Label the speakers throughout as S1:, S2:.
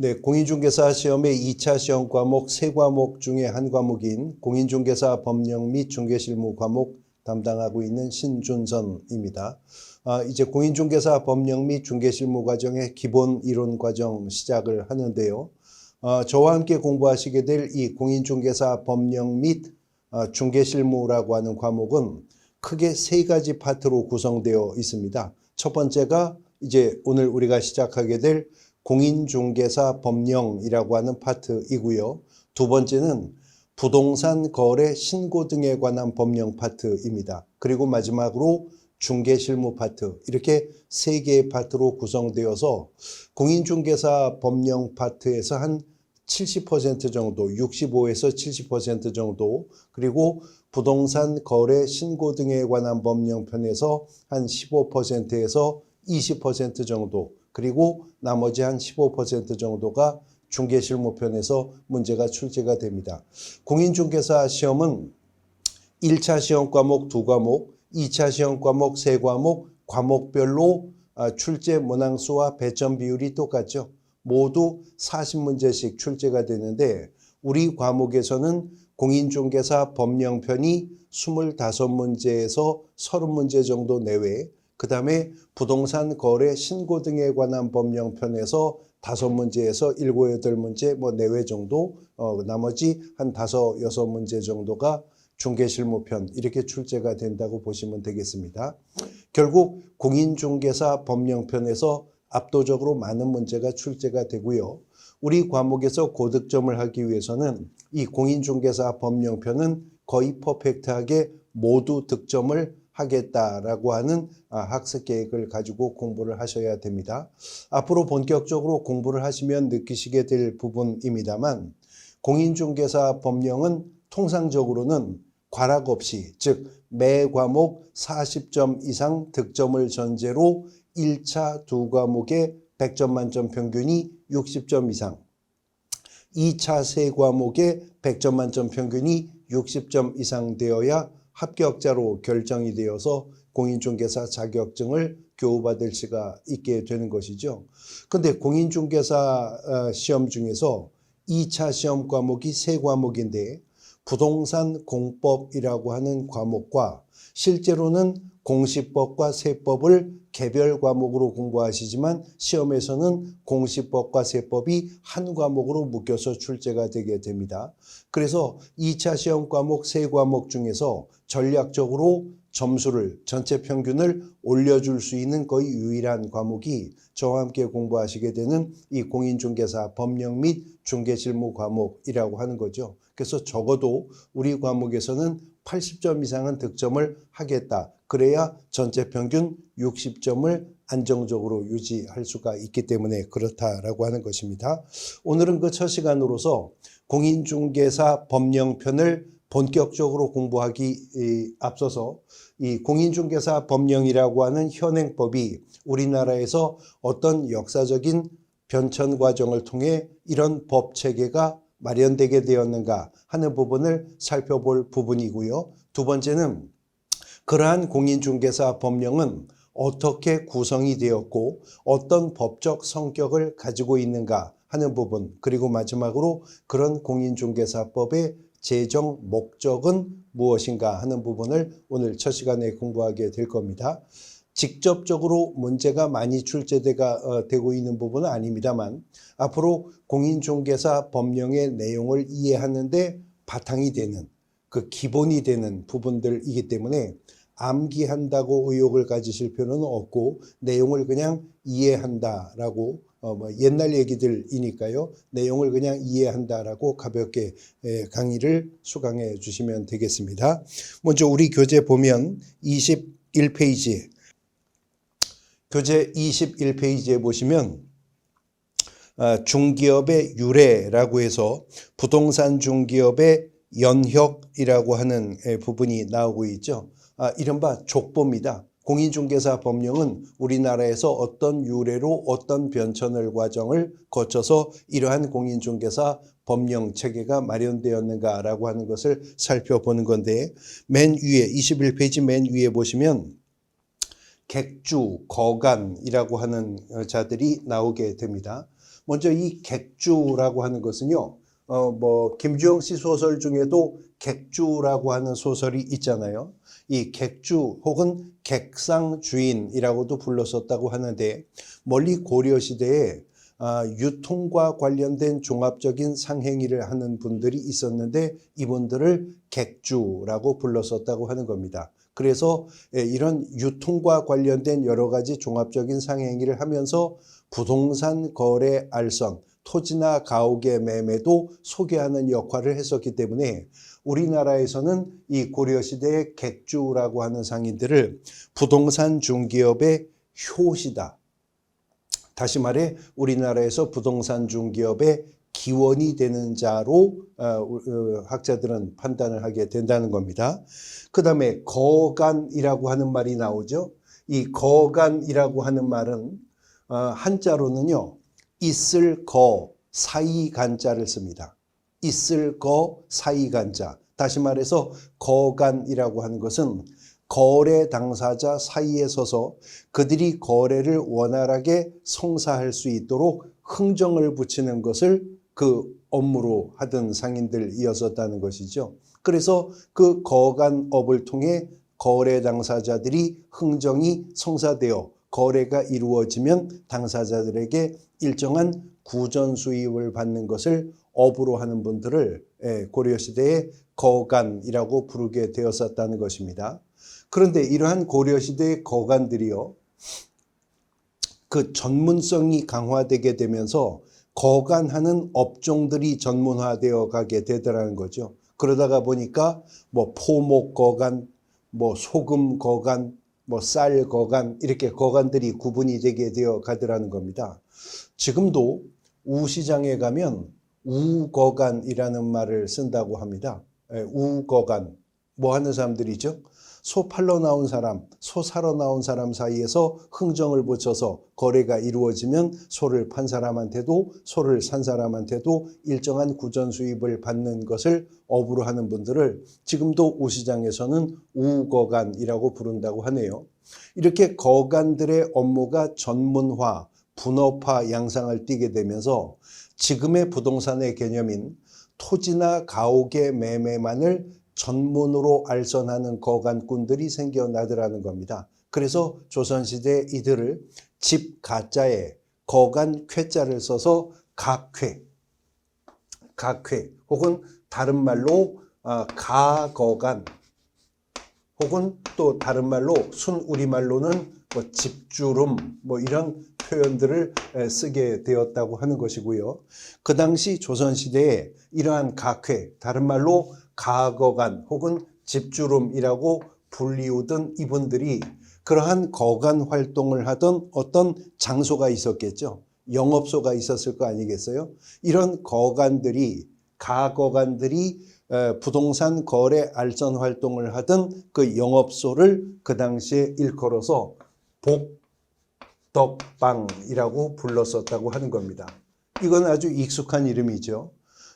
S1: 네, 공인중개사 시험의 2차 시험 과목 3과목 중에 한 과목인 공인중개사 법령 및 중개실무 과목 담당하고 있는 신준선입니다. 이제 공인중개사 법령 및 중개실무 과정의 기본 이론 과정 시작을 하는데요. 저와 함께 공부하시게 될 이 공인중개사 법령 및 중개실무라고 하는 과목은 크게 3가지 파트로 구성되어 있습니다. 첫 번째가 이제 오늘 우리가 시작하게 될 공인중개사 법령이라고 하는 파트이고요. 두 번째는 부동산 거래 신고 등에 관한 법령 파트입니다. 그리고 마지막으로 중개실무 파트, 이렇게 3개의 파트로 구성되어서 공인중개사 법령 파트에서 한 70% 정도, 65에서 70% 정도, 그리고 부동산 거래 신고 등에 관한 법령편에서 한 15%에서 20% 정도, 그리고 나머지 한 15% 정도가 중개실무편에서 문제가 출제가 됩니다. 공인중개사 시험은 1차 시험 과목 2과목, 2차 시험 과목 3과목, 과목별로 출제 문항수와 배점 비율이 똑같죠. 모두 40문제씩 출제가 되는데 우리 과목에서는 공인중개사 법령편이 25문제에서 30문제 정도 내외, 그 다음에 부동산 거래 신고 등에 관한 법령편에서 5문제에서 7, 8문제 뭐 내외 정도, 나머지 한 5, 6문제 정도가 중개실무편, 이렇게 출제가 된다고 보시면 되겠습니다. 결국 공인중개사 법령편에서 압도적으로 많은 문제가 출제가 되고요. 우리 과목에서 고득점을 하기 위해서는 이 공인중개사 법령편은 거의 퍼펙트하게 모두 득점을 하겠다라고 하는 학습 계획을 가지고 공부를 하셔야 됩니다. 앞으로 본격적으로 공부를 하시면 느끼시게 될 부분입니다만 공인중개사 법령은 통상적으로는 과락 없이, 즉 매 과목 40점 이상 득점을 전제로 1차 2과목에 100점 만점 평균이 60점 이상, 2차 3과목에 100점 만점 평균이 60점 이상 되어야 합격자로 결정이 되어서 공인중개사 자격증을 교부받을 수가 있게 되는 것이죠. 그런데 공인중개사 시험 중에서 2차 시험 과목이 3과목인데 부동산 공법이라고 하는 과목과 실제로는 공시법과 세법을 개별 과목으로 공부하시지만 시험에서는 공시법과 세법이 한 과목으로 묶여서 출제가 되게 됩니다. 그래서 2차 시험 과목 3과목 중에서 전략적으로 점수를, 전체 평균을 올려줄 수 있는 거의 유일한 과목이 저와 함께 공부하시게 되는 이 공인중개사 법령 및 중개실무 과목이라고 하는 거죠. 그래서 적어도 우리 과목에서는 80점 이상은 득점을 하겠다. 그래야 전체 평균 60점을 안정적으로 유지할 수가 있기 때문에 그렇다라고 하는 것입니다. 오늘은 그 첫 시간으로서 공인중개사 법령편을 본격적으로 공부하기 앞서서 이 공인중개사 법령이라고 하는 현행법이 우리나라에서 어떤 역사적인 변천 과정을 통해 이런 법 체계가 마련되게 되었는가 하는 부분을 살펴볼 부분이고요. 두 번째는 그러한 공인중개사 법령은 어떻게 구성이 되었고 어떤 법적 성격을 가지고 있는가 하는 부분, 그리고 마지막으로 그런 공인중개사법의 제정 목적은 무엇인가 하는 부분을 오늘 첫 시간에 공부하게 될 겁니다. 직접적으로 문제가 많이 출제되고 있는 부분은 아닙니다만 앞으로 공인중개사 법령의 내용을 이해하는데 바탕이 되는, 그 기본이 되는 부분들이기 때문에 암기한다고 의욕을 가지실 필요는 없고 내용을 그냥 이해한다라고 옛날 얘기들이니까요. 내용을 그냥 이해한다라고 가볍게 강의를 수강해 주시면 되겠습니다. 먼저 우리 교재 보면 21페이지, 교재 21페이지에 보시면 중기업의 유래라고 해서 부동산 중기업의 연혁이라고 하는 부분이 나오고 있죠. 이른바 족보입니다. 공인중개사 법령은 우리나라에서 어떤 유래로 어떤 변천을 과정을 거쳐서 이러한 공인중개사 법령 체계가 마련되었는가라고 하는 것을 살펴보는 건데 맨 위에 21페이지 맨 위에 보시면 객주, 거간이라고 하는 자들이 나오게 됩니다. 먼저 이 객주라고 하는 것은요, 김주영 씨 소설 중에도 객주라고 하는 소설이 있잖아요. 이 객주 혹은 객상주인이라고도 불렀었다고 하는데, 멀리 고려시대에 유통과 관련된 종합적인 상행위를 하는 분들이 있었는데 이분들을 객주라고 불렀었다고 하는 겁니다. 그래서 이런 유통과 관련된 여러 가지 종합적인 상행위를 하면서 부동산 거래 알선, 토지나 가옥의 매매도 소개하는 역할을 했었기 때문에 우리나라에서는 이 고려시대의 객주라고 하는 상인들을 부동산 중개업의 효시다. 다시 말해 우리나라에서 부동산 중개업의 기원이 되는 자로 학자들은 판단을 하게 된다는 겁니다. 그 다음에 거간이라고 하는 말이 나오죠. 이 거간이라고 하는 말은 한자로는요, 있을 거 사이 간자를 씁니다. 있을 거 사이 간자. 다시 말해서 거간이라고 하는 것은 거래 당사자 사이에 서서 그들이 거래를 원활하게 성사할 수 있도록 흥정을 붙이는 것을 그 업무로 하던 상인들이었었다는 것이죠. 그래서 그 거간업을 통해 거래 당사자들이 흥정이 성사되어 거래가 이루어지면 당사자들에게 일정한 구전 수입을 받는 것을 업으로 하는 분들을 고려시대의 거간이라고 부르게 되었었다는 것입니다. 그런데 이러한 고려시대의 거간들이요, 그 전문성이 강화되게 되면서 거간하는 업종들이 전문화되어 가게 되더라는 거죠. 그러다가 보니까 포목 거간, 소금 거간, 쌀 거간, 이렇게 거간들이 구분이 되게 되어 가더라는 겁니다. 지금도 우시장에 가면 우거간이라는 말을 쓴다고 합니다. 우거간, 뭐 하는 사람들이죠? 소 팔러 나온 사람, 소 사러 나온 사람 사이에서 흥정을 붙여서 거래가 이루어지면 소를 판 사람한테도 소를 산 사람한테도 일정한 구전 수입을 받는 것을 업으로 하는 분들을 지금도 우시장에서는 우거간이라고 부른다고 하네요. 이렇게 거간들의 업무가 전문화, 분업화 양상을 띠게 되면서 지금의 부동산의 개념인 토지나 가옥의 매매만을 전문으로 알선하는 거간꾼들이 생겨나더라는 겁니다. 그래서 조선시대 이들을 집 가자에 거간 쾌자를 써서 각회 혹은 다른 말로 가거간 혹은 또 다른 말로 순우리말로는 집주름 이런 표현들을 쓰게 되었다고 하는 것이고요. 그 당시 조선시대에 이러한 각회, 다른 말로 가거간 혹은 집주름이라고 불리우던 이분들이 그러한 거간 활동을 하던 어떤 장소가 있었겠죠. 영업소가 있었을 거 아니겠어요? 이런 거간들이, 가거간들이 부동산 거래 알선 활동을 하던 그 영업소를 그 당시에 일컬어서 복덕방이라고 불렀었다고 하는 겁니다. 이건 아주 익숙한 이름이죠.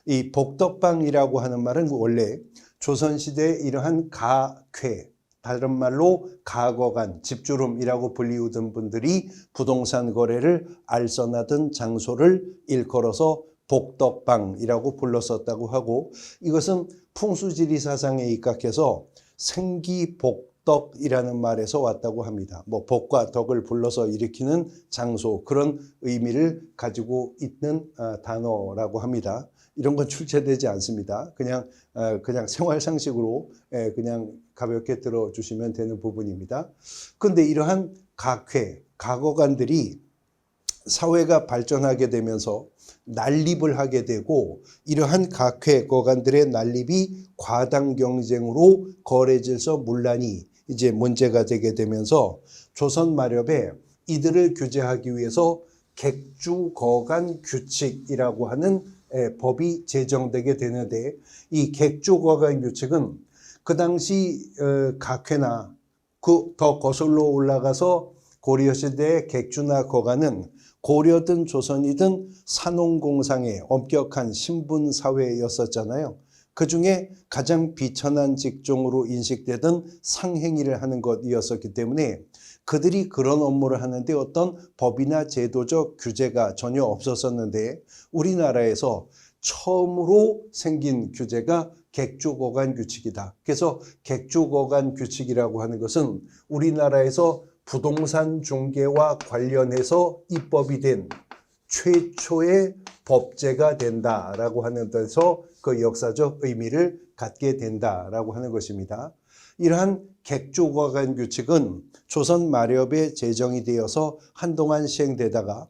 S1: 이 복덕방이라고 하는 말은 원래 조선시대에 이러한 가쾌, 다른 말로 가거간, 집주름이라고 불리우던 분들이 부동산 거래를 알선하던 장소를 일컬어서 복덕방이라고 불렀었다고 하고, 이것은 풍수지리 사상에 입각해서 생기복덕이라는 말에서 왔다고 합니다. 복과 덕을 불러서 일으키는 장소, 그런 의미를 가지고 있는 단어라고 합니다. 이런 건 출제되지 않습니다. 그냥 생활 상식으로 그냥 가볍게 들어주시면 되는 부분입니다. 그런데 이러한 각회, 가거간들이 사회가 발전하게 되면서 난립을 하게 되고, 이러한 각회 거간들의 난립이 과당 경쟁으로 거래질서 문란이 이제 문제가 되게 되면서 조선 마렵에 이들을 규제하기 위해서 객주거간 규칙이라고 하는 법이 제정되게 되는데, 이 객주거간 규칙은 그 당시 각회나 더 거슬러 올라가서 고려시대의 객주나 거간은 고려든 조선이든 산농공상의 엄격한 신분사회였었잖아요. 그 중에 가장 비천한 직종으로 인식되던 상행위를 하는 것이었었기 때문에 그들이 그런 업무를 하는데 어떤 법이나 제도적 규제가 전혀 없었었는데 우리나라에서 처음으로 생긴 규제가 객주거간 규칙이다. 그래서 객주거간 규칙이라고 하는 것은 우리나라에서 부동산 중개와 관련해서 입법이 된 최초의 법제가 된다라고 하는 데서 그 역사적 의미를 갖게 된다라고 하는 것입니다. 이러한 객주거간 규칙은 조선 말엽에 제정이 되어서 한동안 시행되다가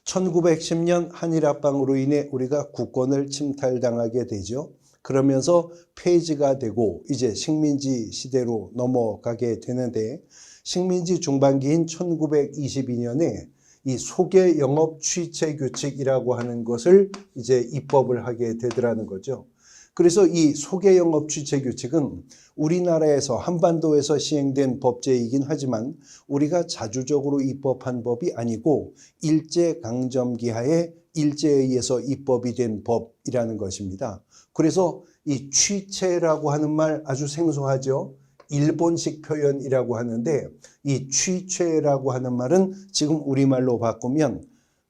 S1: 1910년 한일합방으로 인해 우리가 국권을 침탈당하게 되죠. 그러면서 폐지가 되고 이제 식민지 시대로 넘어가게 되는데 식민지 중반기인 1922년에 이 소개 영업 취체 규칙이라고 하는 것을 이제 입법을 하게 되더라는 거죠. 그래서 이 소개 영업 취체 규칙은 우리나라에서 한반도에서 시행된 법제이긴 하지만 우리가 자주적으로 입법한 법이 아니고 일제강점기 하에 일제에 의해서 입법이 된 법이라는 것입니다. 그래서 이 취체라고 하는 말 아주 생소하죠. 일본식 표현이라고 하는데 이 취체라고 하는 말은 지금 우리말로 바꾸면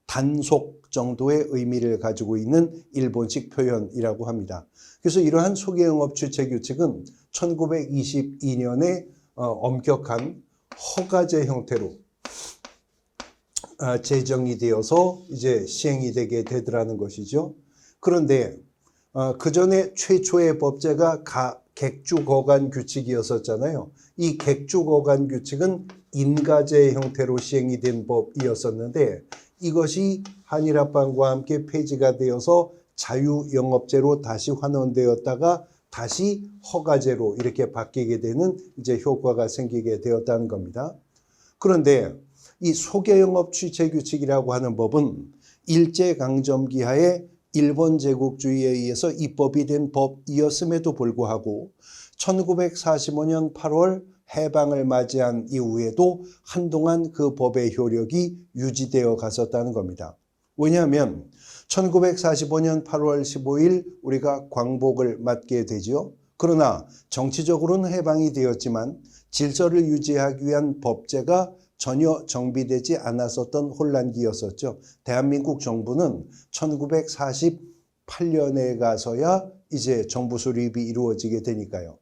S1: 단속 정도의 의미를 가지고 있는 일본식 표현이라고 합니다. 그래서 이러한 소개영업 취체 규칙은 1922년에 엄격한 허가제 형태로 제정이 되어서 이제 시행이 되게 되더라는 것이죠. 그런데 그 전에 최초의 법제가 객주거간 규칙이었었잖아요. 이 객주거간 규칙은 인가제 형태로 시행이 된 법이었었는데 이것이 한일합방과 함께 폐지가 되어서 자유영업제로 다시 환원되었다가 다시 허가제로 이렇게 바뀌게 되는 이제 효과가 생기게 되었다는 겁니다. 그런데 이 소개영업 취체 규칙이라고 하는 법은 일제강점기 하에 일본 제국주의에 의해서 입법이 된 법이었음에도 불구하고 1945년 8월 해방을 맞이한 이후에도 한동안 그 법의 효력이 유지되어 갔었다는 겁니다. 왜냐하면 1945년 8월 15일 우리가 광복을 맞게 되죠. 그러나 정치적으로는 해방이 되었지만 질서를 유지하기 위한 법제가 전혀 정비되지 않았었던 혼란기였었죠. 대한민국 정부는 1948년에 가서야 이제 정부 수립이 이루어지게 되니까요.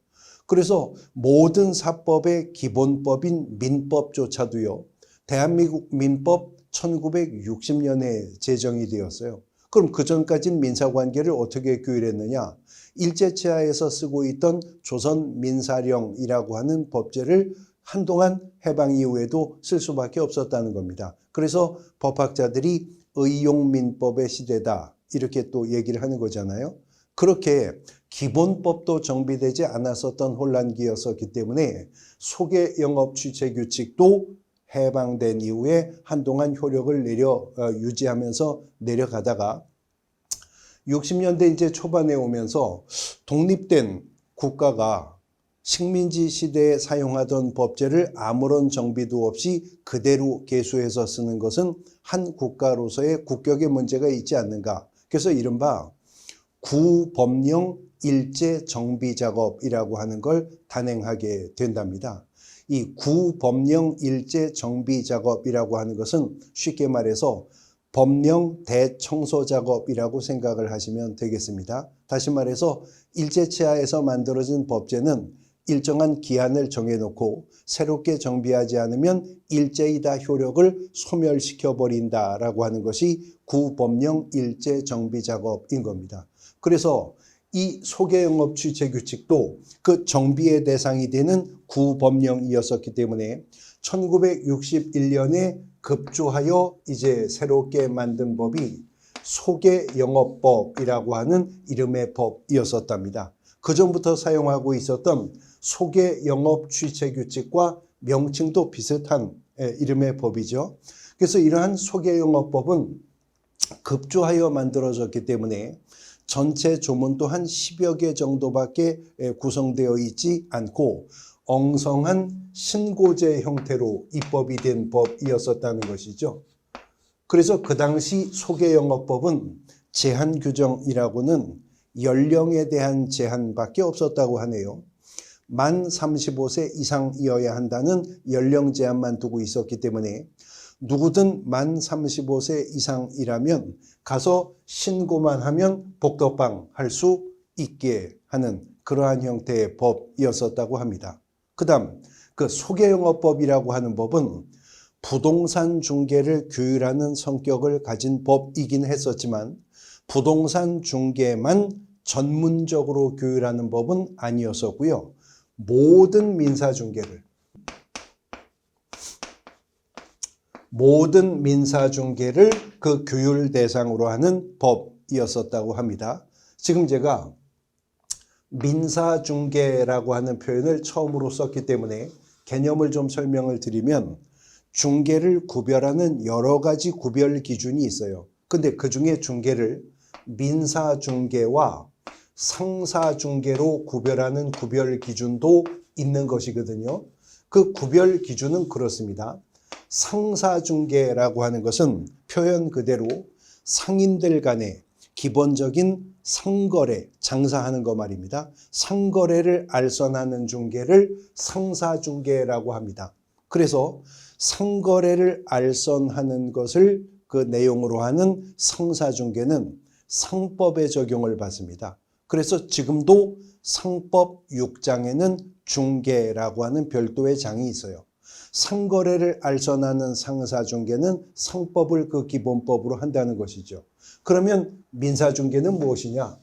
S1: 그래서 모든 사법의 기본법인 민법조차도요. 대한민국 민법 1960년에 제정이 되었어요. 그럼 그전까지는 민사관계를 어떻게 규율했느냐? 일제치하에서 쓰고 있던 조선민사령이라고 하는 법제를 한동안 해방 이후에도 쓸 수밖에 없었다는 겁니다. 그래서 법학자들이 의용민법의 시대다 이렇게 또 얘기를 하는 거잖아요. 그렇게 기본법도 정비되지 않았었던 혼란기였었기 때문에 소개영업 취체 규칙도 해방된 이후에 한동안 효력을 유지하면서 내려가다가 60년대 이제 초반에 오면서 독립된 국가가 식민지 시대에 사용하던 법제를 아무런 정비도 없이 그대로 계수해서 쓰는 것은 한 국가로서의 국격의 문제가 있지 않는가. 그래서 이른바 구법령 일제 정비 작업이라고 하는 걸 단행하게 된답니다. 이 구법령 일제 정비 작업이라고 하는 것은 쉽게 말해서 법령 대청소 작업이라고 생각을 하시면 되겠습니다. 다시 말해서 일제치하에서 만들어진 법제는 일정한 기한을 정해놓고 새롭게 정비하지 않으면 일제히 다 효력을 소멸시켜버린다라고 하는 것이 구법령 일제 정비 작업인 겁니다. 그래서 이 소개영업 취체 규칙도 그 정비의 대상이 되는 구법령이었었기 때문에 1961년에 급조하여 이제 새롭게 만든 법이 소개영업법이라고 하는 이름의 법이었었답니다. 그전부터 사용하고 있었던 소개영업 취체 규칙과 명칭도 비슷한 이름의 법이죠. 그래서 이러한 소개영업법은 급조하여 만들어졌기 때문에 전체 조문도 한 10여 개 정도밖에 구성되어 있지 않고 엉성한 신고제 형태로 입법이 된 법이었었다는 것이죠. 그래서 그 당시 소개영업법은 제한 규정이라고는 연령에 대한 제한밖에 없었다고 하네요. 만 35세 이상이어야 한다는 연령 제한만 두고 있었기 때문에 누구든 만 35세 이상이라면 가서 신고만 하면 복덕방 할 수 있게 하는 그러한 형태의 법이었었다고 합니다. 그 다음 그 소개영업법이라고 하는 법은 부동산 중개를 규율하는 성격을 가진 법이긴 했었지만 부동산 중개만 전문적으로 규율하는 법은 아니었었고요. 모든 민사중개를 그 규율 대상으로 하는 법이었었다고 합니다. 지금 제가 민사중개라고 하는 표현을 처음으로 썼기 때문에 개념을 좀 설명을 드리면 중개를 구별하는 여러 가지 구별 기준이 있어요. 근데 그 중에 중개를 민사중개와 상사중개로 구별하는 구별 기준도 있는 것이거든요. 그 구별 기준은 그렇습니다. 상사중개라고 하는 것은 표현 그대로 상인들 간의 기본적인 상거래, 장사하는 거 말입니다. 상거래를 알선하는 중개를 상사중개라고 합니다. 그래서 상거래를 알선하는 것을 그 내용으로 하는 상사중개는 상법의 적용을 받습니다. 그래서 지금도 상법 6장에는 중개라고 하는 별도의 장이 있어요. 상거래를 알선하는 상사중개는 상법을 그 기본법으로 한다는 것이죠. 그러면 민사중개는 무엇이냐?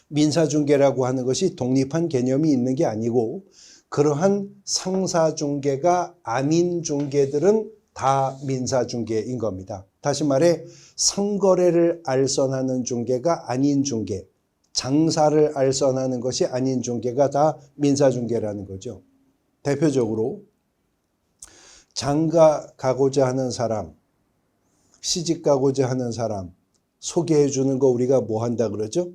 S1: 민사중개라고 하는 것이 독립한 개념이 있는 게 아니고 그러한 상사중개가 아닌 중개들은 다 민사중개인 겁니다. 다시 말해 상거래를 알선하는 중개가 아닌 중개, 장사를 알선하는 것이 아닌 중개가 다 민사중개라는 거죠. 대표적으로 장가 가고자 하는 사람, 시집 가고자 하는 사람 소개해 주는 거 우리가 뭐 한다 그러죠?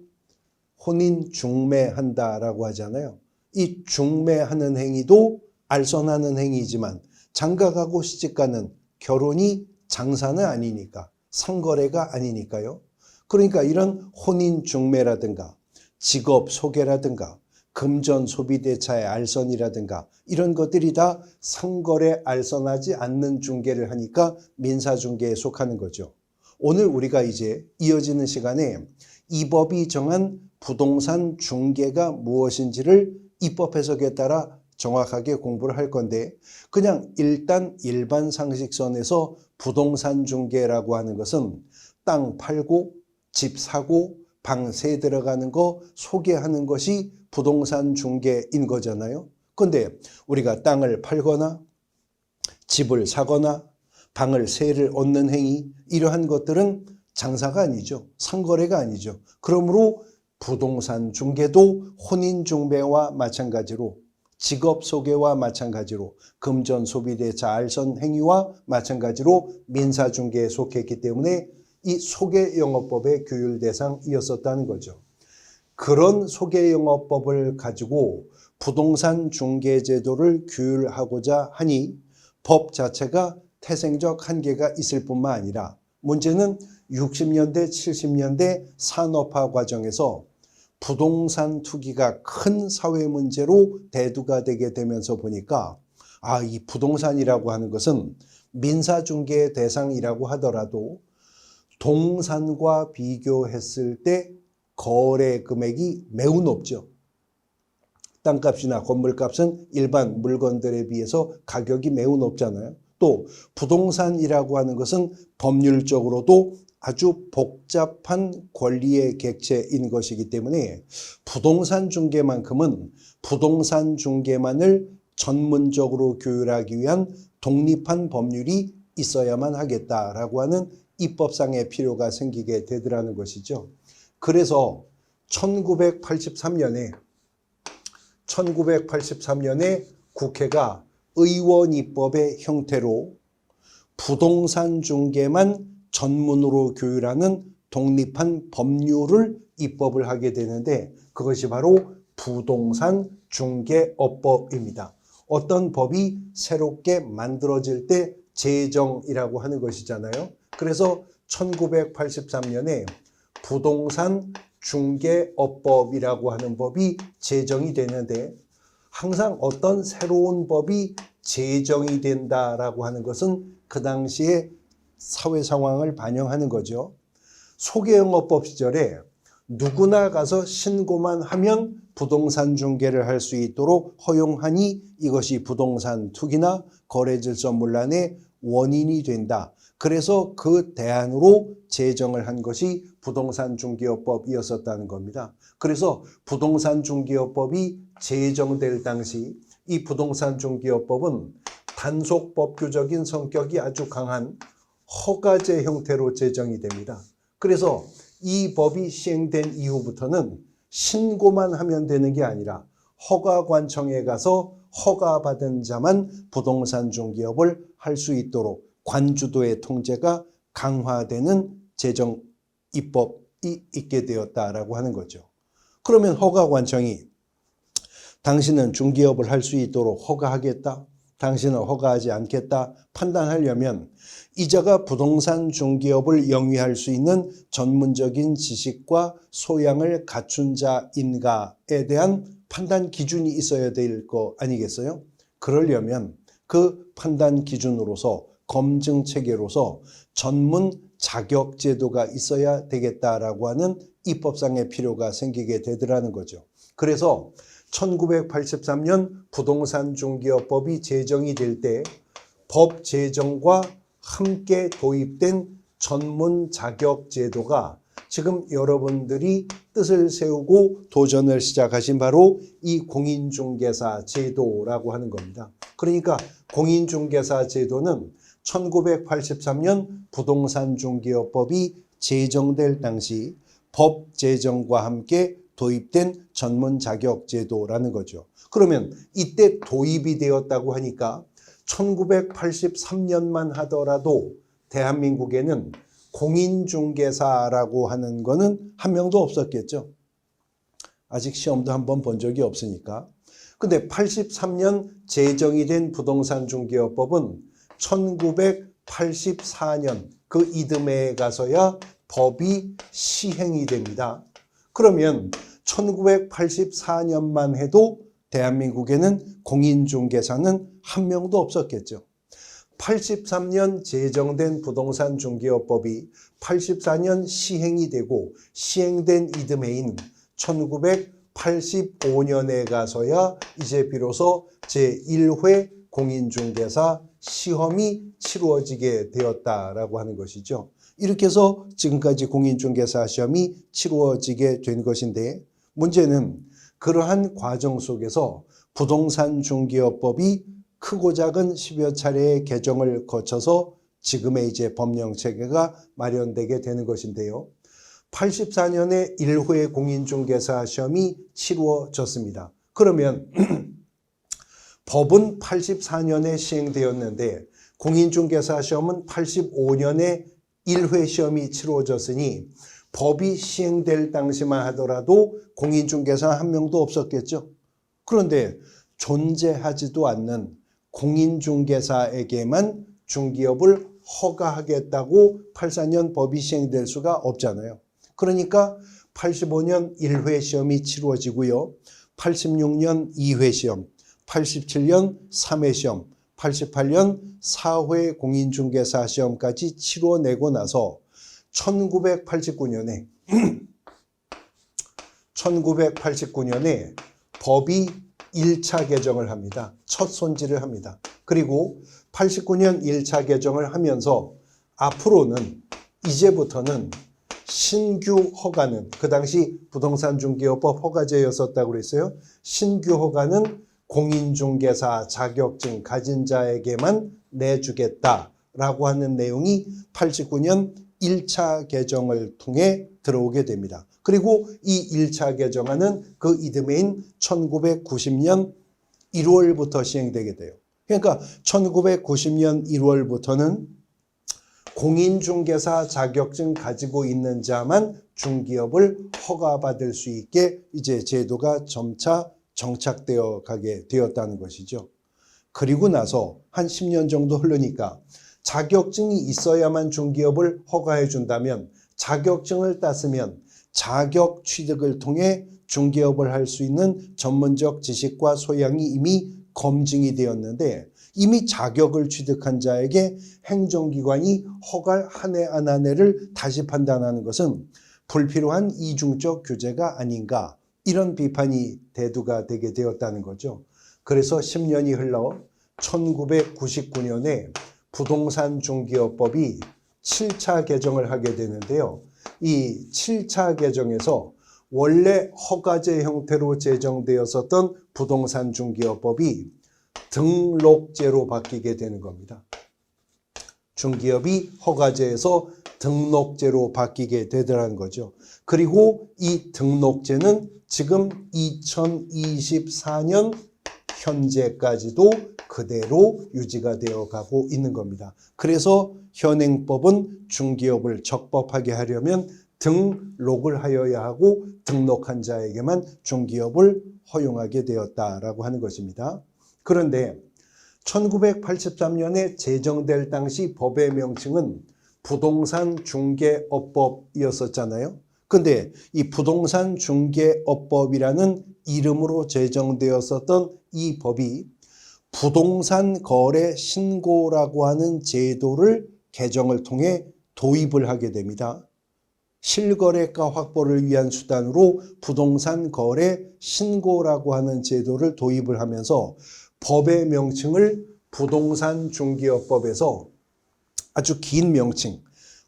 S1: 혼인 중매한다라고 하잖아요. 이 중매하는 행위도 알선하는 행위지만 장가 가고 시집 가는 결혼이 장사는 아니니까 상거래가 아니니까요. 그러니까 이런 혼인 중매라든가 직업 소개라든가 금전 소비대차의 알선이라든가 이런 것들이 다 상거래 알선하지 않는 중개를 하니까 민사중개에 속하는 거죠. 오늘 우리가 이제 이어지는 시간에 이 법이 정한 부동산 중개가 무엇인지를 입법 해석에 따라 정확하게 공부를 할 건데 그냥 일단 일반 상식선에서 부동산 중개라고 하는 것은 땅 팔고 집 사고 방 세 들어가는 거 소개하는 것이 부동산 중개인 거잖아요. 근데 우리가 땅을 팔거나 집을 사거나 방을 세를 얻는 행위 이러한 것들은 장사가 아니죠. 상거래가 아니죠. 그러므로 부동산 중개도 혼인 중매와 마찬가지로 직업 소개와 마찬가지로 금전 소비대차 알선 행위와 마찬가지로 민사중개에 속했기 때문에 이 소개영업법의 규율 대상이었었다는 거죠. 그런 소개영업법을 가지고 부동산 중개제도를 규율하고자 하니 법 자체가 태생적 한계가 있을 뿐만 아니라 문제는 60년대, 70년대 산업화 과정에서 부동산 투기가 큰 사회 문제로 대두가 되게 되면서 보니까 이 부동산이라고 하는 것은 민사중개의 대상이라고 하더라도 동산과 비교했을 때 거래 금액이 매우 높죠. 땅값이나 건물값은 일반 물건들에 비해서 가격이 매우 높잖아요. 또 부동산이라고 하는 것은 법률적으로도 아주 복잡한 권리의 객체인 것이기 때문에 부동산 중개만큼은 부동산 중개만을 전문적으로 규율하기 위한 독립한 법률이 있어야만 하겠다라고 하는 입법상의 필요가 생기게 되더라는 것이죠. 그래서 1983년에 국회가 의원입법의 형태로 부동산 중개만 전문으로 규율하는 독립한 법률을 입법을 하게 되는데 그것이 바로 부동산 중개업법입니다. 어떤 법이 새롭게 만들어질 때 제정이라고 하는 것이잖아요. 그래서 1983년에 부동산 중개업법이라고 하는 법이 제정이 되는데 항상 어떤 새로운 법이 제정이 된다라고 하는 것은 그 당시의 사회 상황을 반영하는 거죠. 소개영업법 시절에 누구나 가서 신고만 하면 부동산 중개를 할 수 있도록 허용하니 이것이 부동산 투기나 거래질서 문란의 원인이 된다. 그래서 그 대안으로 제정을 한 것이 부동산 중개업법이었었다는 겁니다. 그래서 부동산 중개업법이 제정될 당시 이 부동산 중개업법은 단속 법규적인 성격이 아주 강한 허가제 형태로 제정이 됩니다. 그래서 이 법이 시행된 이후부터는 신고만 하면 되는 게 아니라 허가관청에 가서 허가받은 자만 부동산 중개업을 할 수 있도록 관주도의 통제가 강화되는 제정 입법이 있게 되었다라고 하는 거죠. 그러면 허가관청이 당신은 중개업을 할 수 있도록 허가하겠다, 당신은 허가하지 않겠다 판단하려면 이자가 부동산 중개업을 영위할 수 있는 전문적인 지식과 소양을 갖춘 자인가에 대한 판단 기준이 있어야 될 거 아니겠어요? 그러려면 그 판단 기준으로서 검증 체계로서 전문 자격 제도가 있어야 되겠다라고 하는 입법상의 필요가 생기게 되더라는 거죠. 그래서 1983년 부동산 중개업법이 제정이 될 때 법 제정과 함께 도입된 전문 자격 제도가 지금 여러분들이 뜻을 세우고 도전을 시작하신 바로 이 공인중개사 제도라고 하는 겁니다. 그러니까 공인중개사 제도는 1983년 부동산 중개업법이 제정될 당시 법 제정과 함께 도입된 전문 자격 제도라는 거죠. 그러면 이때 도입이 되었다고 하니까 1983년만 하더라도 대한민국에는 공인중개사라고 하는 거는 한 명도 없었겠죠. 아직 시험도 한번 본 적이 없으니까. 근데 83년 제정이 된 부동산 중개업법은 1984년 그 이듬해에 가서야 법이 시행이 됩니다. 그러면 1984년만 해도 대한민국에는 공인중개사는 한 명도 없었겠죠. 83년 제정된 부동산 중개업법이 84년 시행이 되고 시행된 이듬해인 1985년에 가서야 이제 비로소 제1회 공인중개사 시험이 치루어지게 되었다라고 하는 것이죠. 이렇게 해서 지금까지 공인중개사 시험이 치루어지게 된 것인데 문제는 그러한 과정 속에서 부동산 중개업법이 크고 작은 10여 차례의 개정을 거쳐서 지금의 이제 법령 체계가 마련되게 되는 것인데요. 84년에 1회 공인중개사 시험이 치루어졌습니다. 그러면 법은 84년에 시행되었는데 공인중개사 시험은 85년에 1회 시험이 치루어졌으니 법이 시행될 당시만 하더라도 공인중개사 한 명도 없었겠죠. 그런데 존재하지도 않는 공인중개사에게만 중개업을 허가하겠다고 84년 법이 시행될 수가 없잖아요. 그러니까 85년 1회 시험이 치루어지고요. 86년 2회 시험, 87년 3회 시험, 88년 4회 공인중개사 시험까지 치루어내고 나서 1989년에 법이 1차 개정을 합니다. 첫 손질을 합니다. 그리고 89년 1차 개정을 하면서 앞으로는 이제부터는 신규 허가는 그 당시 부동산 중개업법 허가제였었다고 그랬어요. 신규 허가는 공인중개사 자격증 가진 자에게만 내주겠다라고 하는 내용이 89년 1차 개정을 통해 들어오게 됩니다. 그리고 이 1차 개정안은 그 이듬해인 1990년 1월부터 시행되게 돼요. 그러니까 1990년 1월부터는 공인중개사 자격증 가지고 있는 자만 중개업을 허가받을 수 있게 이제 제도가 점차 정착되어 가게 되었다는 것이죠. 그리고 나서 한 10년 정도 흐르니까 자격증이 있어야만 중개업을 허가해 준다면 자격증을 땄으면 자격 취득을 통해 중개업을 할 수 있는 전문적 지식과 소양이 이미 검증이 되었는데 이미 자격을 취득한 자에게 행정기관이 허가를 한 해 한 해를 다시 판단하는 것은 불필요한 이중적 규제가 아닌가, 이런 비판이 대두가 되게 되었다는 거죠. 그래서 10년이 흘러 1999년에 부동산 중개업법이 7차 개정을 하게 되는데요. 이 7차 개정에서 원래 허가제 형태로 제정되었었던 부동산 중개업법이 등록제로 바뀌게 되는 겁니다. 중개업이 허가제에서 등록제로 바뀌게 되더라는 거죠. 그리고 이 등록제는 지금 2024년 현재까지도 그대로 유지가 되어 가고 있는 겁니다. 그래서 현행법은 중개업을 적법하게 하려면 등록을 하여야 하고 등록한 자에게만 중개업을 허용하게 되었다라고 하는 것입니다. 그런데 1983년에 제정될 당시 법의 명칭은 부동산 중개업법이었었잖아요. 근데 이 부동산 중개업법이라는 이름으로 제정되었었던 이 법이 부동산 거래 신고라고 하는 제도를 개정을 통해 도입을 하게 됩니다. 실거래가 확보를 위한 수단으로 부동산 거래 신고라고 하는 제도를 도입을 하면서 법의 명칭을 부동산 중개업법에서 아주 긴 명칭,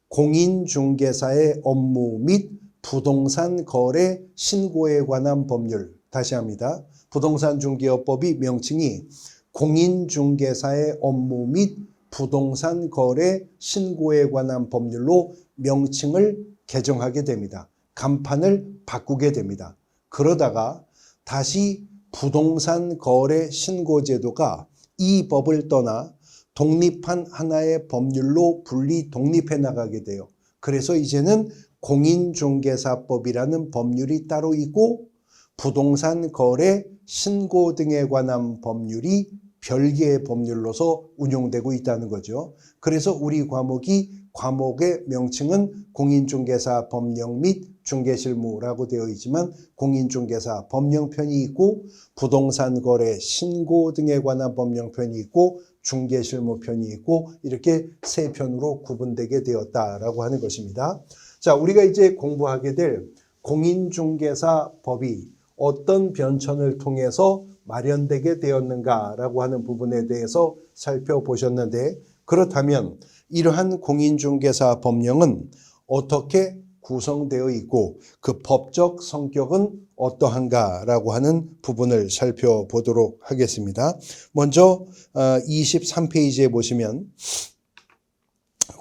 S1: 공인중개사의 업무 및 부동산 거래 신고에 관한 법률, 다시 합니다. 부동산 중개업법이 명칭이 공인중개사의 업무 및 부동산 거래 신고에 관한 법률로 명칭을 개정하게 됩니다. 간판을 바꾸게 됩니다. 그러다가 다시 부동산 거래 신고 제도가 이 법을 떠나 독립한 하나의 법률로 분리 독립해 나가게 돼요. 그래서 이제는 공인중개사법이라는 법률이 따로 있고 부동산 거래 신고 등에 관한 법률이 별개의 법률로서 운용되고 있다는 거죠. 그래서 우리 과목의 명칭은 공인중개사 법령 및 중개실무라고 되어 있지만 공인중개사 법령편이 있고 부동산 거래 신고 등에 관한 법령편이 있고 중개실무편이 있고 이렇게 세 편으로 구분되게 되었다라고 하는 것입니다. 자, 우리가 이제 공부하게 될 공인중개사 법이 어떤 변천을 통해서 마련되게 되었는가라고 하는 부분에 대해서 살펴보셨는데, 그렇다면 이러한 공인중개사 법령은 어떻게 구성되어 있고 그 법적 성격은 어떠한가라고 하는 부분을 살펴보도록 하겠습니다. 먼저 23페이지에 보시면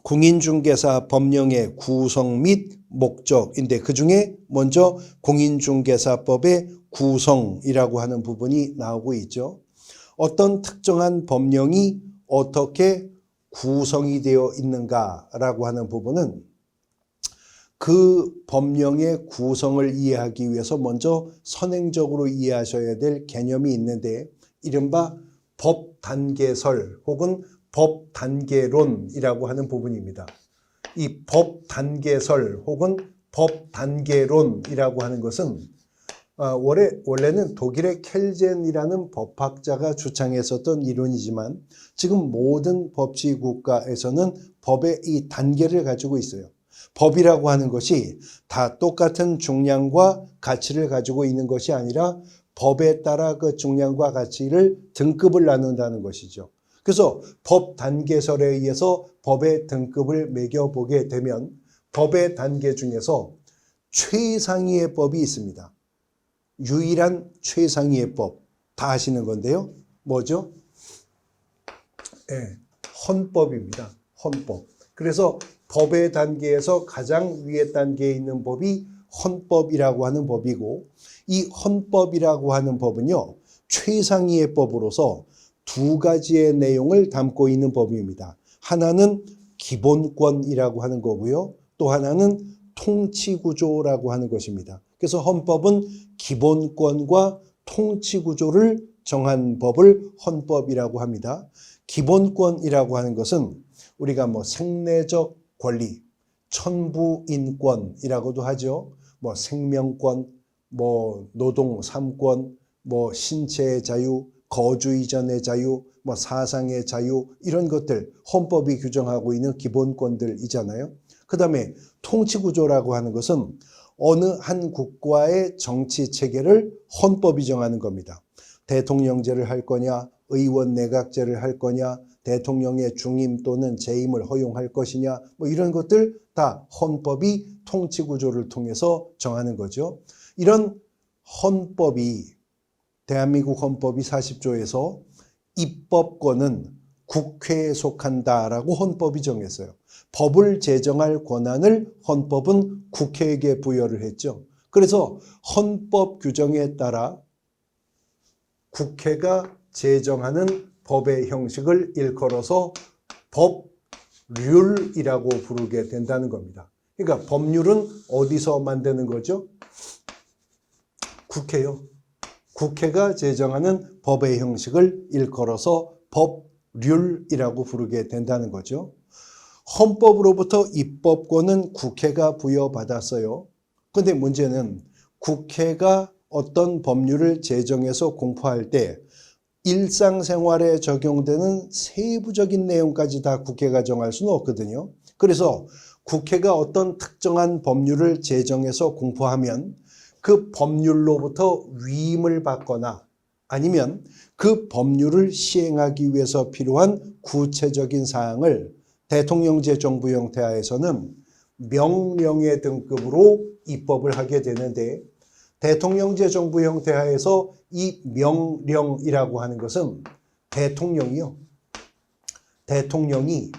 S1: 공인중개사 법령의 구성 및 목적인데 그중에 먼저 공인중개사법의 구성이라고 하는 부분이 나오고 있죠. 어떤 특정한 법령이 어떻게 구성이 되어 있는가라고 하는 부분은 그 법령의 구성을 이해하기 위해서 먼저 선행적으로 이해하셔야 될 개념이 있는데 이른바 법단계설 혹은 법단계론이라고 하는 부분입니다. 이 법단계설 혹은 법단계론이라고 하는 것은 원래는 독일의 켈젠이라는 법학자가 주창했었던 이론이지만 지금 모든 법치 국가에서는 법의 이 단계를 가지고 있어요. 법이라고 하는 것이 다 똑같은 중량과 가치를 가지고 있는 것이 아니라 법에 따라 그 중량과 가치를 등급을 나눈다는 것이죠. 그래서 법 단계설에 의해서 법의 등급을 매겨보게 되면 법의 단계 중에서 최상위의 법이 있습니다. 유일한 최상위의 법, 다 아시는 건데요. 뭐죠? 네, 헌법입니다. 헌법. 그래서 법의 단계에서 가장 위의 단계에 있는 법이 헌법이라고 하는 법이고 이 헌법이라고 하는 법은요. 최상위의 법으로서 두 가지의 내용을 담고 있는 법입니다. 하나는 기본권이라고 하는 거고요. 또 하나는 통치구조라고 하는 것입니다. 그래서 헌법은 기본권과 통치구조를 정한 법을 헌법이라고 합니다. 기본권이라고 하는 것은 우리가 생내적 권리, 천부인권이라고도 하죠. 생명권, 뭐 노동 3권, 뭐 신체의 자유, 거주 이전의 자유, 뭐 사상의 자유 이런 것들 헌법이 규정하고 있는 기본권들이잖아요. 그 다음에 통치구조라고 하는 것은 어느 한 국가의 정치 체계를 헌법이 정하는 겁니다. 대통령제를 할 거냐, 의원 내각제를 할 거냐, 대통령의 중임 또는 재임을 허용할 것이냐, 뭐 이런 것들 다 헌법이 통치구조를 통해서 정하는 거죠. 이런 헌법이 대한민국 헌법이 40조에서 입법권은 국회에 속한다라고 헌법이 정했어요. 법을 제정할 권한을 헌법은 국회에게 부여를 했죠. 그래서 헌법 규정에 따라 국회가 제정하는 법의 형식을 일컬어서 법률이라고 부르게 된다는 겁니다. 그러니까 법률은 어디서 만드는 거죠? 국회요. 국회가 제정하는 법의 형식을 일컬어서 법률이라고 부르게 된다는 거죠. 헌법으로부터 입법권은 국회가 부여받았어요. 그런데 문제는 국회가 어떤 법률을 제정해서 공포할 때 일상생활에 적용되는 세부적인 내용까지 다 국회가 정할 수는 없거든요. 그래서 국회가 어떤 특정한 법률을 제정해서 공포하면 그 법률로부터 위임을 받거나 아니면 그 법률을 시행하기 위해서 필요한 구체적인 사항을 대통령제 정부 형태하에서는 명령의 등급으로 입법을 하게 되는데 대통령제 정부 형태하에서 이 명령이라고 하는 것은 대통령이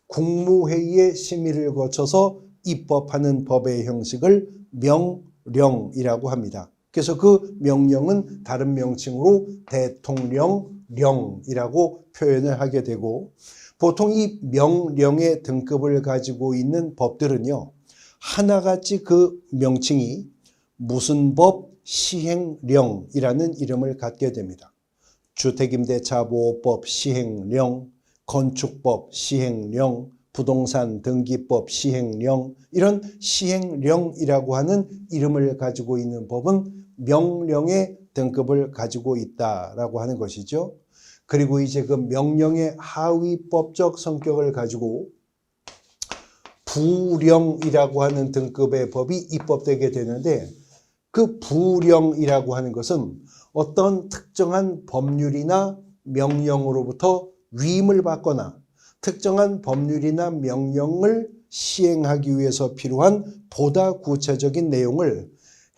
S1: 국무회의의 심의를 거쳐서 입법하는 법의 형식을 명령이라고 합니다. 그래서 그 명령은 다른 명칭으로 대통령령이라고 표현을 하게 되고 보통 이 명령의 등급을 가지고 있는 법들은요. 하나같이 그 명칭이 무슨 법 시행령이라는 이름을 갖게 됩니다. 주택임대차보호법 시행령, 건축법 시행령, 부동산 등기법 시행령 이런 시행령이라고 하는 이름을 가지고 있는 법은 명령의 등급을 가지고 있다라고 하는 것이죠. 그리고 이제 그 명령의 하위법적 성격을 가지고 부령이라고 하는 등급의 법이 입법되게 되는데 그 부령이라고 하는 것은 어떤 특정한 법률이나 명령으로부터 위임을 받거나 특정한 법률이나 명령을 시행하기 위해서 필요한 보다 구체적인 내용을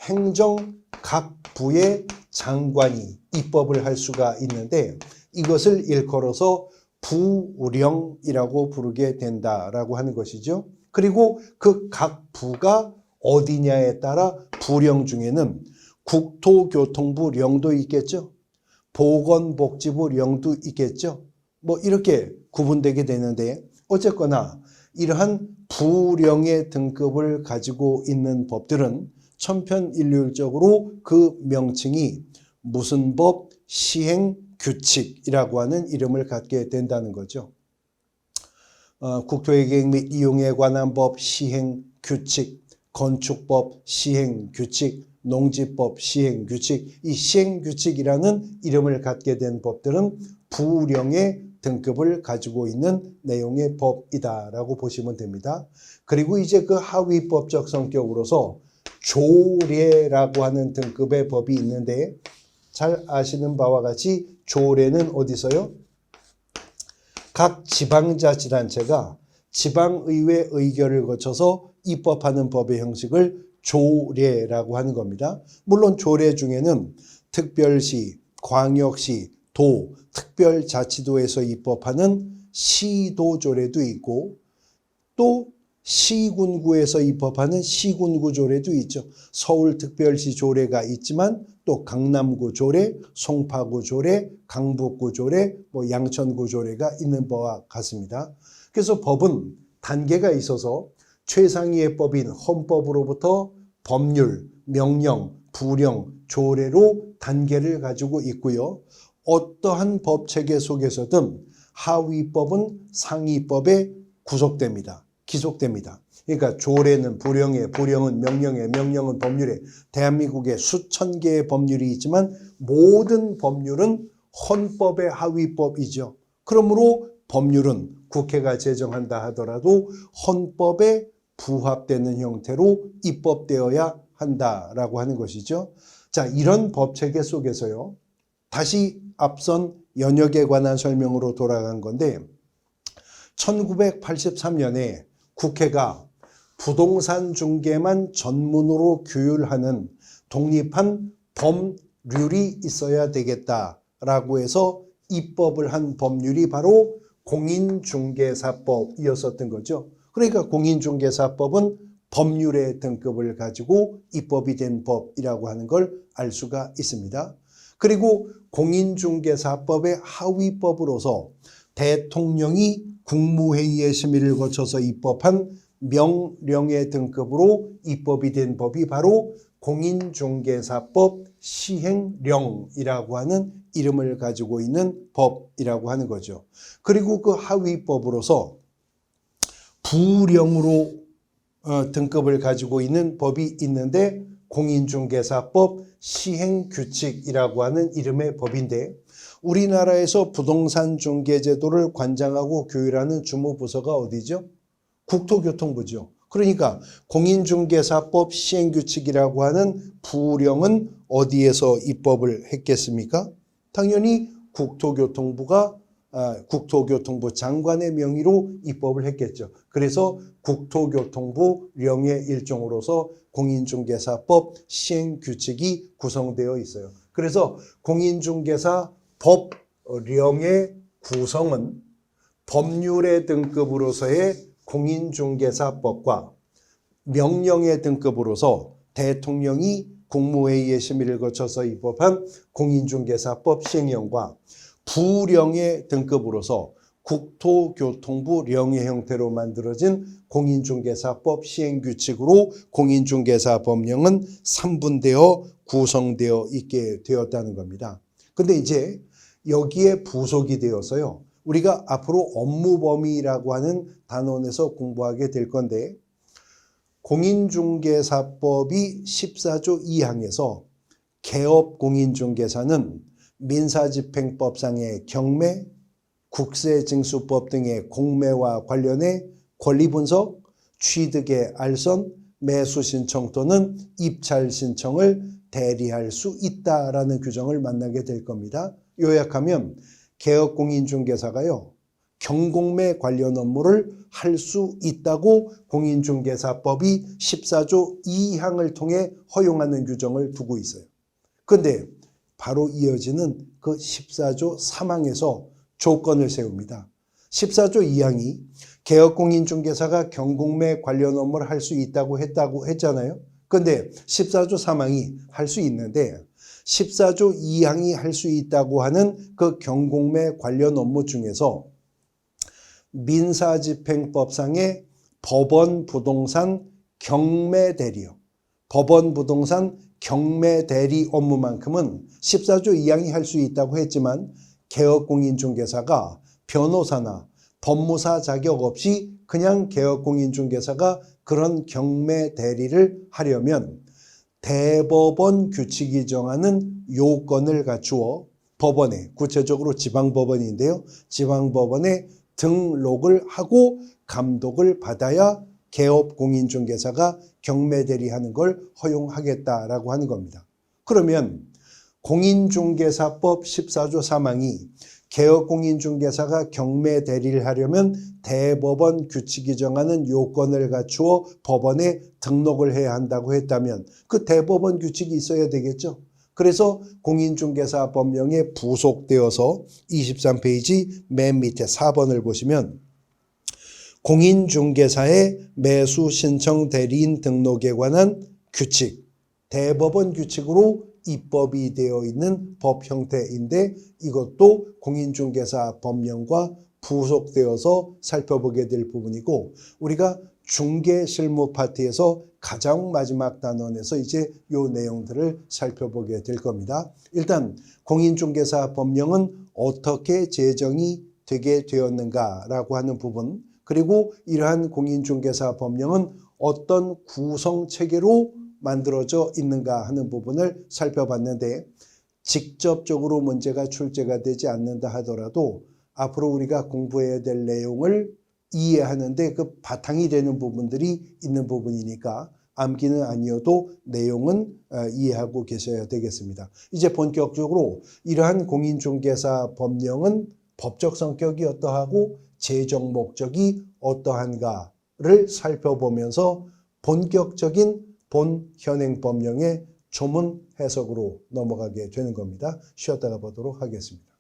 S1: 행정 각 부의 장관이 입법을 할 수가 있는데 이것을 일컬어서 부령이라고 부르게 된다라고 하는 것이죠. 그리고 그 각 부가 어디냐에 따라 부령 중에는 국토교통부령도 있겠죠. 보건복지부령도 있겠죠. 뭐 이렇게 구분되게 되는데 어쨌거나 이러한 부령의 등급을 가지고 있는 법들은 천편일률적으로 그 명칭이 무슨 법 시행규칙이라고 하는 이름을 갖게 된다는 거죠. 국토의 계획 및 이용에 관한 법 시행규칙, 건축법 시행규칙, 농지법 시행규칙, 이 시행규칙이라는 이름을 갖게 된 법들은 부령의 등급을 가지고 있는 내용의 법이다라고 보시면 됩니다. 그리고 이제 그 하위법적 성격으로서 조례라고 하는 등급의 법이 있는데 잘 아시는 바와 같이 조례는 어디서요? 각 지방자치단체가 지방의회 의결을 거쳐서 입법하는 법의 형식을 조례라고 하는 겁니다. 물론 조례 중에는 특별시, 광역시, 도, 특별자치도에서 입법하는 시도조례도 있고 또 시군구에서 입법하는 시군구 조례도 있죠. 서울특별시 조례가 있지만 또 강남구 조례, 송파구 조례, 강북구 조례, 뭐 양천구 조례가 있는 바와 같습니다. 그래서 법은 단계가 있어서 최상위의 법인 헌법으로부터 법률, 명령, 부령, 조례로 단계를 가지고 있고요. 어떠한 법체계 속에서든 하위법은 상위법에 구속됩니다. 기속됩니다. 그러니까 조례는 불령에, 불령은 명령에, 명령은 법률에, 대한민국에 수천 개의 법률이 있지만 모든 법률은 헌법의 하위법이죠. 그러므로 법률은 국회가 제정한다 하더라도 헌법에 부합되는 형태로 입법되어야 한다라고 하는 것이죠. 자, 이런 법체계 속에서요. 다시 앞선 연역에 관한 설명으로 돌아간 건데 1983년에 국회가 부동산 중개만 전문으로 규율하는 독립한 법률이 있어야 되겠다라고 해서 입법을 한 법률이 바로 공인중개사법이었었던 거죠. 그러니까 공인중개사법은 법률의 등급을 가지고 입법이 된 법이라고 하는 걸 알 수가 있습니다. 그리고 공인중개사법의 하위법으로서 대통령이 국무회의의 심의를 거쳐서 입법한 명령의 등급으로 입법이 된 법이 바로 공인중개사법 시행령이라고 하는 이름을 가지고 있는 법이라고 하는 거죠. 그리고 그 하위법으로서 부령으로 등급을 가지고 있는 법이 있는데 공인중개사법 시행규칙이라고 하는 이름의 법인데 우리나라에서 부동산 중개제도를 관장하고 규율하는 주무부서가 어디죠? 국토교통부죠. 그러니까 공인중개사법 시행규칙이라고 하는 부령은 어디에서 입법을 했겠습니까? 당연히 국토교통부 장관의 명의로 입법을 했겠죠. 그래서 국토교통부령의 일종으로서 공인중개사법 시행규칙이 구성되어 있어요. 그래서 공인중개사법령의 구성은 법률의 등급으로서의 공인중개사법과 명령의 등급으로서 대통령이 국무회의의 심의를 거쳐서 입법한 공인중개사법 시행령과 부령의 등급으로서 국토교통부령의 형태로 만들어진 공인중개사법 시행규칙으로 공인중개사법령은 3분되어 구성되어 있게 되었다는 겁니다. 근데 이제 여기에 부속이 되어서요. 우리가 앞으로 업무범위라고 하는 단원에서 공부하게 될 건데 공인중개사법이 14조 2항에서 개업공인중개사는 민사집행법상의 경매, 국세징수법 등의 공매와 관련해 권리분석, 취득의 알선, 매수신청 또는 입찰신청을 대리할 수 있다라는 규정을 만나게 될 겁니다. 요약하면 개업공인중개사가요. 경공매 관련 업무를 할 수 있다고 공인중개사법이 14조 2항을 통해 허용하는 규정을 두고 있어요. 그런데 바로 이어지는 그 14조 3항에서 조건을 세웁니다. 14조 2항이 개업공인중개사가 경공매 관련 업무를 할 수 있다고 했잖아요. 그런데 14조 3항이 할 수 있는데 14조 2항이 할 수 있다고 하는 그 경공매 관련 업무 중에서 민사집행법상의 법원 부동산 경매 대리요. 법원 부동산 경매 대리 업무만큼은 14조 2항이 할 수 있다고 했지만 개업공인중개사가 변호사나 법무사 자격 없이 그냥 개업공인중개사가 그런 경매 대리를 하려면 대법원 규칙이 정하는 요건을 갖추어 법원에, 구체적으로 지방법원인데요. 지방법원에 등록을 하고 감독을 받아야 개업공인중개사가 경매 대리하는 걸 허용하겠다라고 하는 겁니다. 그러면 공인중개사법 14조 3항이 개업공인중개사가 경매 대리를 하려면 대법원 규칙이 정하는 요건을 갖추어 법원에 등록을 해야 한다고 했다면 그 대법원 규칙이 있어야 되겠죠. 그래서 공인중개사법령에 부속되어서 23페이지 맨 밑에 4번을 보시면 공인중개사의 매수신청 대리인 등록에 관한 규칙, 대법원 규칙으로 입법이 되어 있는 법 형태인데 이것도 공인중개사 법령과 부속되어서 살펴보게 될 부분이고 우리가 중개실무 파트에서 가장 마지막 단원에서 이제 요 내용들을 살펴보게 될 겁니다. 일단 공인중개사 법령은 어떻게 제정이 되게 되었는가라고 하는 부분 그리고 이러한 공인중개사 법령은 어떤 구성체계로 만들어져 있는가 하는 부분을 살펴봤는데, 직접적으로 문제가 출제가 되지 않는다 하더라도 앞으로 우리가 공부해야 될 내용을 이해하는데 그 바탕이 되는 부분들이 있는 부분이니까 암기는 아니어도 내용은 이해하고 계셔야 되겠습니다. 이제 본격적으로 이러한 공인중개사 법령은 법적 성격이 어떠하고 재정 목적이 어떠한가를 살펴보면서 본격적인 본 현행법령의 조문 해석으로 넘어가게 되는 겁니다. 쉬었다가 보도록 하겠습니다.